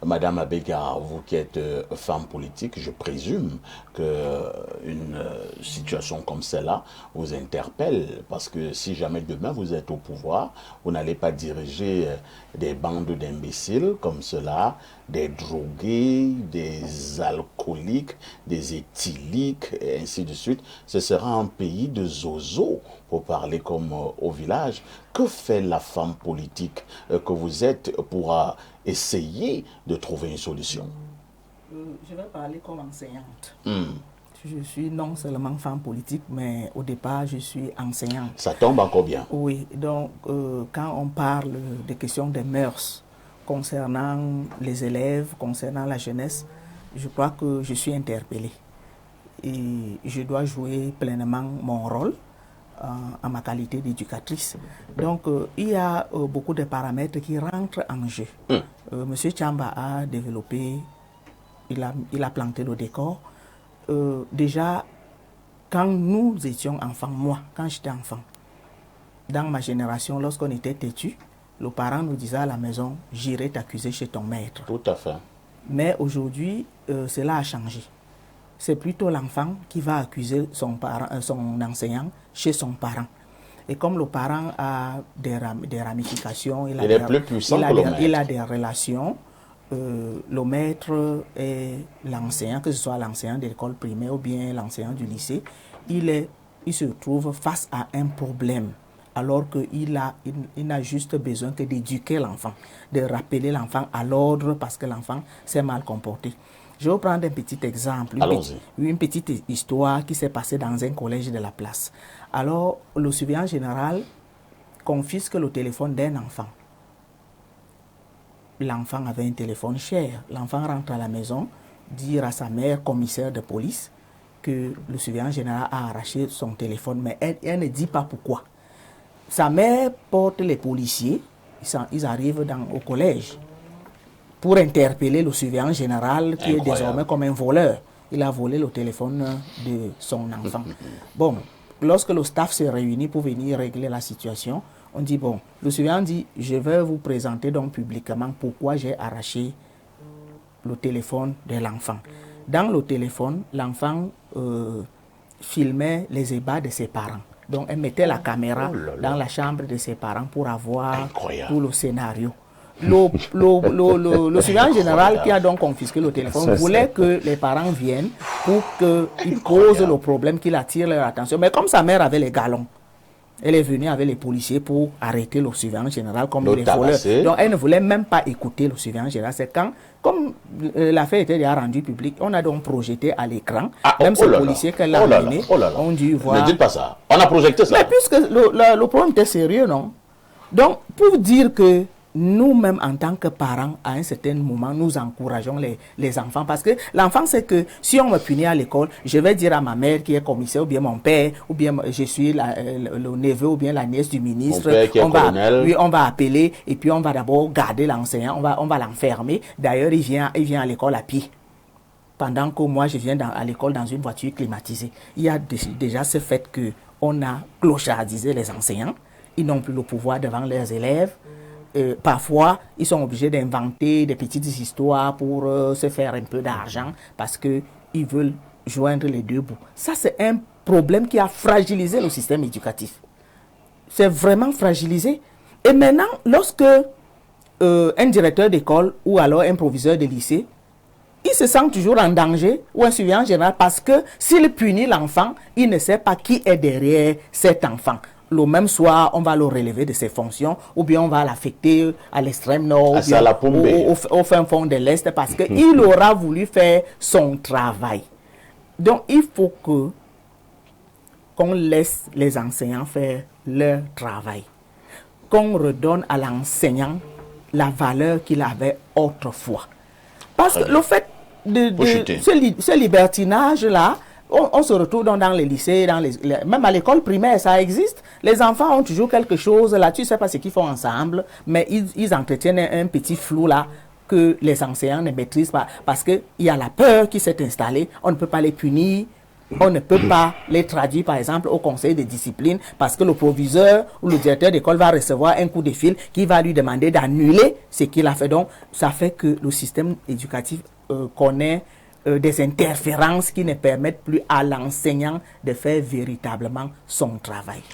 Madame Abega, vous qui êtes femme politique, je présume qu'une situation comme celle-là vous interpelle, parce que si jamais demain vous êtes au pouvoir, vous n'allez pas diriger des bandes d'imbéciles comme cela, des drogués, des alcooliques, des éthyliques, et ainsi de suite. Ce sera un pays de zozo, pour parler comme au village. Que fait la femme politique que vous êtes pour essayer de trouver une solution? Je vais parler comme enseignante. Hmm. Je suis non seulement femme politique, mais au départ, je suis enseignante. Ça tombe encore bien. Oui, donc quand on parle des questions des mœurs concernant les élèves, concernant la jeunesse, je crois que je suis interpellée. Et je dois jouer pleinement mon rôle en ma qualité d'éducatrice. Donc, il y a beaucoup de paramètres qui rentrent en jeu. Monsieur Chamba a développé, il a planté le décor. Déjà, quand nous étions enfants, moi, quand j'étais enfant, dans ma génération, lorsqu'on était têtu, le parent nous disait à la maison, j'irai t'accuser chez ton maître. Tout à fait. Mais aujourd'hui, cela a changé. C'est plutôt l'enfant qui va accuser son enseignant chez son parent. Et comme le parent a des ramifications, il est plus puissant que le maître. Il a des relations, le maître et l'enseignant, que ce soit l'enseignant de l'école primaire ou bien l'enseignant du lycée, il se trouve face à un problème. Alors qu'il n'a juste besoin que d'éduquer l'enfant, de rappeler l'enfant à l'ordre parce que l'enfant s'est mal comporté. Je vais prendre un petit exemple, une petite histoire qui s'est passée dans un collège de la place. Alors, le surveillant général confisque le téléphone d'un enfant. L'enfant avait un téléphone cher. L'enfant rentre à la maison, dit à sa mère, commissaire de police, que le surveillant général a arraché son téléphone, mais elle ne dit pas pourquoi. Sa mère porte les policiers, ils arrivent au collège pour interpeller le surveillant général qui est désormais comme un voleur. Il a volé le téléphone de son enfant. Bon, lorsque le staff s'est réuni pour venir régler la situation, on dit, bon, le surveillant dit, je vais vous présenter donc publiquement pourquoi j'ai arraché le téléphone de l'enfant. Dans le téléphone, l'enfant filmait les ébats de ses parents. Donc, elle mettait la caméra dans la chambre de ses parents pour avoir tout le scénario. Le surveillant général qui a donc confisqué le téléphone voulait que les parents viennent pour qu'ils posent le problème, qu'il attire leur attention. Mais comme sa mère avait les galons, elle est venue avec les policiers pour arrêter le surveillant général comme les voleurs. Donc elle ne voulait même pas écouter le surveillant général. C'est quand, comme l'affaire était déjà rendue publique, on a donc projeté à l'écran, même ce policier qu'elle a amené, on dit voir. Ne dites pas ça. On a projeté ça. Mais puisque le problème était sérieux, non? Donc, pour dire que nous-mêmes, en tant que parents, à un certain moment, nous encourageons les enfants. Parce que l'enfant sait que si on me punit à l'école, je vais dire à ma mère qui est commissaire, ou bien mon père, ou bien je suis le neveu, ou bien la nièce du ministre. Mon père qui est colonel. Oui, on va appeler, et puis on va d'abord garder l'enseignant, on va l'enfermer. D'ailleurs, il vient à l'école à pied. Pendant que moi, je viens à l'école dans une voiture climatisée. Il y a déjà ce fait qu'on a clochardisé les enseignants. Ils n'ont plus le pouvoir devant leurs élèves. Parfois, ils sont obligés d'inventer des petites histoires pour se faire un peu d'argent parce qu'ils veulent joindre les deux bouts. Ça, c'est un problème qui a fragilisé le système éducatif. C'est vraiment fragilisé. Et maintenant, lorsque un directeur d'école ou alors un proviseur de lycée, il se sent toujours en danger, ou un surveillant général, parce que s'il punit l'enfant, il ne sait pas qui est derrière cet enfant. Le même soir, on va le relever de ses fonctions, ou bien on va l'affecter à l'extrême nord, au fin fond de l'Est, parce qu'il aura voulu faire son travail. Donc, il faut qu'on laisse les enseignants faire leur travail, qu'on redonne à l'enseignant la valeur qu'il avait autrefois. Parce que le fait de ce libertinage-là, on se retrouve dans les lycées, même à l'école primaire, ça existe. Les enfants ont toujours quelque chose là, tu ne sais pas ce qu'ils font ensemble, mais ils entretiennent un petit flou là que les enseignants ne maîtrisent pas parce qu'il y a la peur qui s'est installée, on ne peut pas les punir. On ne peut pas les traduire, par exemple, au conseil de discipline parce que le proviseur ou le directeur d'école va recevoir un coup de fil qui va lui demander d'annuler ce qu'il a fait. Donc, ça fait que le système éducatif connaît des interférences qui ne permettent plus à l'enseignant de faire véritablement son travail.